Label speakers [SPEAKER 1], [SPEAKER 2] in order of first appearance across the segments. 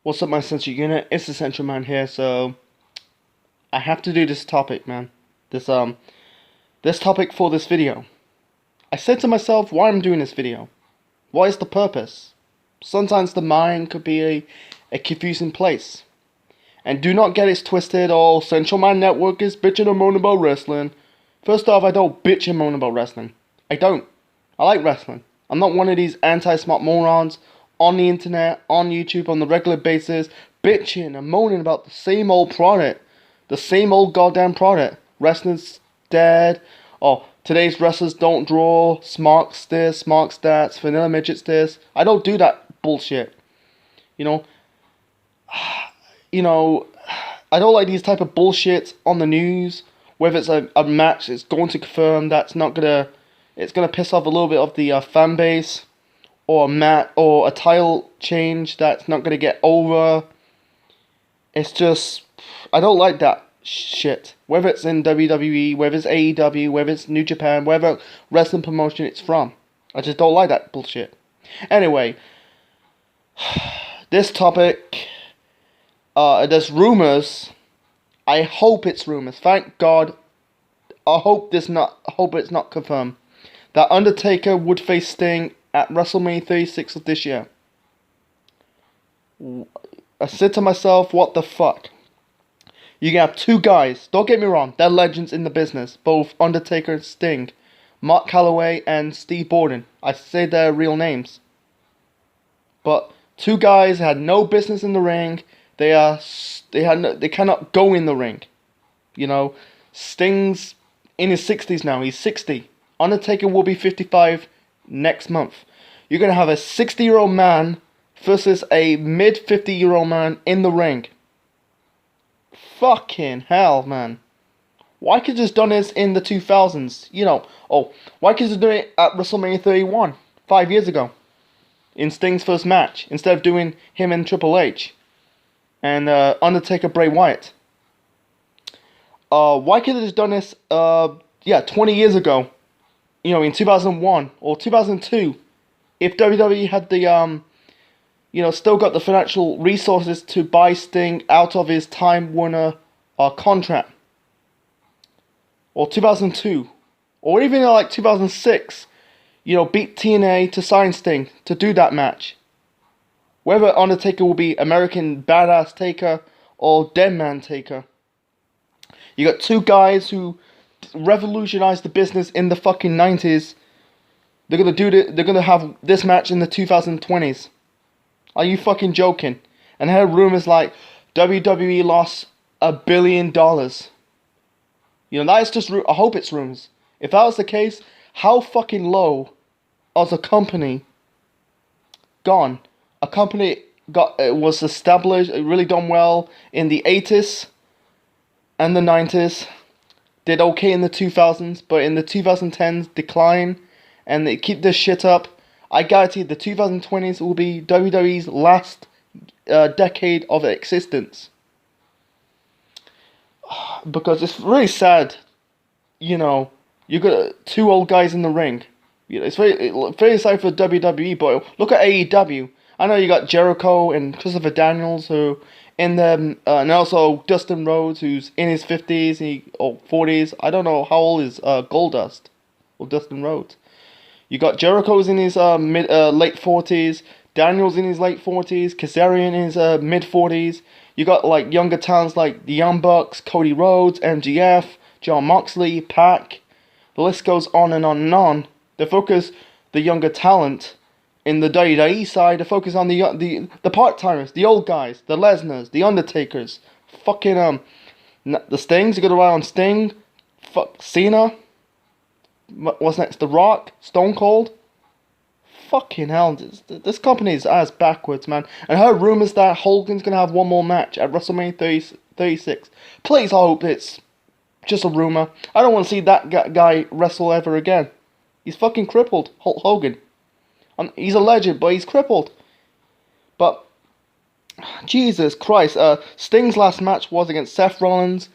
[SPEAKER 1] What's up, my Central Unit? It's the Central Man here, so I have to do this topic, man. This topic for this video. I said to myself, why I'm doing this video? What is the purpose? Sometimes the mind could be a confusing place. And do not get it twisted, all Central Man Network is bitching and moaning about wrestling. First off, I don't bitch and moan about wrestling. I don't. I like wrestling. I'm not one of these anti-smart morons on the internet, on YouTube, on the regular basis, bitching and moaning about the same old product. The same old goddamn product. Wrestling's dead. Oh, today's wrestlers don't draw. Smarks this, Smarks that, vanilla midgets this. I don't do that bullshit. You know, I don't like these type of bullshit on the news. Whether it's a match, it's going to confirm that's not gonna, it's gonna piss off a little bit of the fan base, or a title change that's not gonna get over. It's just, I don't like that shit. Whether it's in WWE, whether it's AEW, whether it's New Japan, whether wrestling promotion it's from, I just don't like that bullshit. Anyway, this topic. There's rumors. I hope it's rumors. Thank God. I hope it's not confirmed that Undertaker would face Sting at WrestleMania 36 of this year. I said to myself, what the fuck? You can have two guys. Don't get me wrong. They're legends in the business. Both Undertaker and Sting, Mark Calloway and Steve Borden. I say their real names. But two guys had no business in the ring. They cannot go in the ring. You know, Sting's in his 60s now. He's 60. Undertaker will be 55 next month. You're going to have a 60-year-old man versus a mid-50-year-old man in the ring. Fucking hell, man. Why could you just done this in the 2000s? Why could you do it at WrestleMania 31 5 years ago? In Sting's first match. Instead of doing him and Triple H. And Undertaker Bray Wyatt. Why could they just done this 20 years ago, in 2001 or 2002, if WWE had the still got the financial resources to buy Sting out of his Time Warner contract, or 2002, or even like 2006, beat TNA to sign Sting to do that match. Whether Undertaker will be American Badass Taker or Dead Man Taker. You got two guys who revolutionized the business in the fucking 90s. They're gonna have this match in the 2020s. Are you fucking joking? And I heard rumors like WWE lost $1 billion. That is just. I hope it's rumors. If that was the case, how fucking low was a company gone? A company was established, really done well in the 80s and the 90s, did okay in the 2000s, but in the 2010s decline, and they keep this shit up. I guarantee the 2020s will be WWE's last decade of existence. Because it's really sad, you got two old guys in the ring. It's very sad for WWE, but look at AEW. I know you got Jericho and Christopher Daniels who in them, and also Dustin Rhodes who's in his 50s or 40s. I don't know how old is Goldust or Dustin Rhodes. You got Jericho's in his late 40s, Daniels in his late 40s, Kazarian in his mid 40s. You got like younger talents like the Young Bucks, Cody Rhodes, MGF, Jon Moxley, Pac. The list goes on and on and on. They focus the younger talent. In the WWE side, to focus on the part-timers, the old guys, the Lesnars, the Undertakers, fucking the Stings. You got to rely on Sting, fuck Cena. What's next? The Rock, Stone Cold. Fucking hell, this company is ass backwards, man. And I heard rumors that Hogan's gonna have one more match at WrestleMania 36. Please, I hope it's just a rumor. I don't want to see that guy wrestle ever again. He's fucking crippled, Hulk Hogan. He's a legend, but he's crippled. But, Jesus Christ, Sting's last match was against Seth Rollins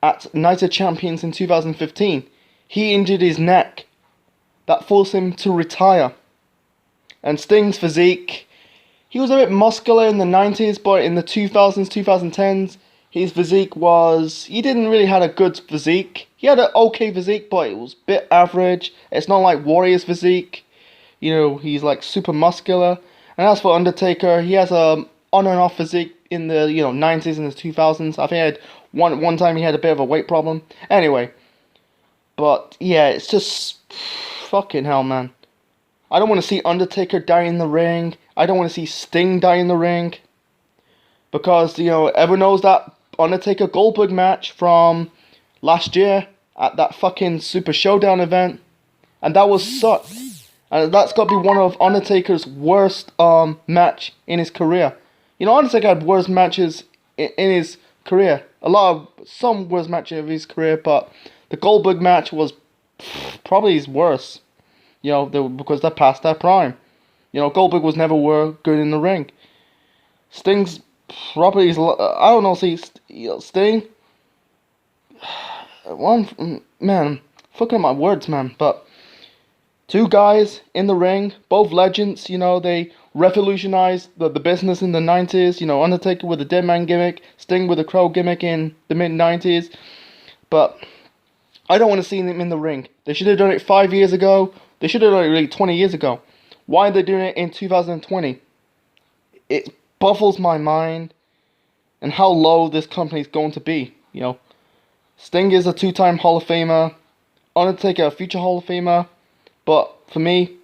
[SPEAKER 1] at Night of Champions in 2015. He injured his neck. That forced him to retire. And Sting's physique, he was a bit muscular in the 90s, but in the 2000s, 2010s, his physique was, he didn't really had a good physique. He had an okay physique, but it was a bit average. It's not like Warrior's physique. You know, he's like super muscular. And as for Undertaker, he has a on and off physique in the 90s and the 2000s. I think I had one time he had a bit of a weight problem. Anyway, but yeah, it's just fucking hell, man. I don't want to see Undertaker die in the ring. I don't want to see Sting die in the ring. Because, everyone knows that Undertaker Goldberg match from last year at that fucking Super Showdown event. And that was sucked. And that's got to be one of Undertaker's worst match in his career. Undertaker had worse matches in his career. Some worst matches of his career, but the Goldberg match was probably his worst. Because they're past their prime. Goldberg was never good in the ring. Sting's probably, I don't know, Sting. Man, fucking up my words, man. But two guys in the ring, both legends. They revolutionized the business in the 90s. Undertaker with the dead man gimmick, Sting with the crow gimmick in the mid 90s. But I don't want to see them in the ring. They should have done it 5 years ago. They should have done it really 20 years ago. Why are they doing it in 2020? It baffles my mind and how low this company is going to be. Sting is a 2-time Hall of Famer. Undertaker a future Hall of Famer. But for me,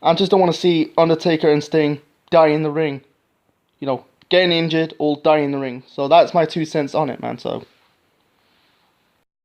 [SPEAKER 1] I just don't want to see Undertaker and Sting die in the ring. Getting injured or die in the ring. So that's my 2 cents on it, man. So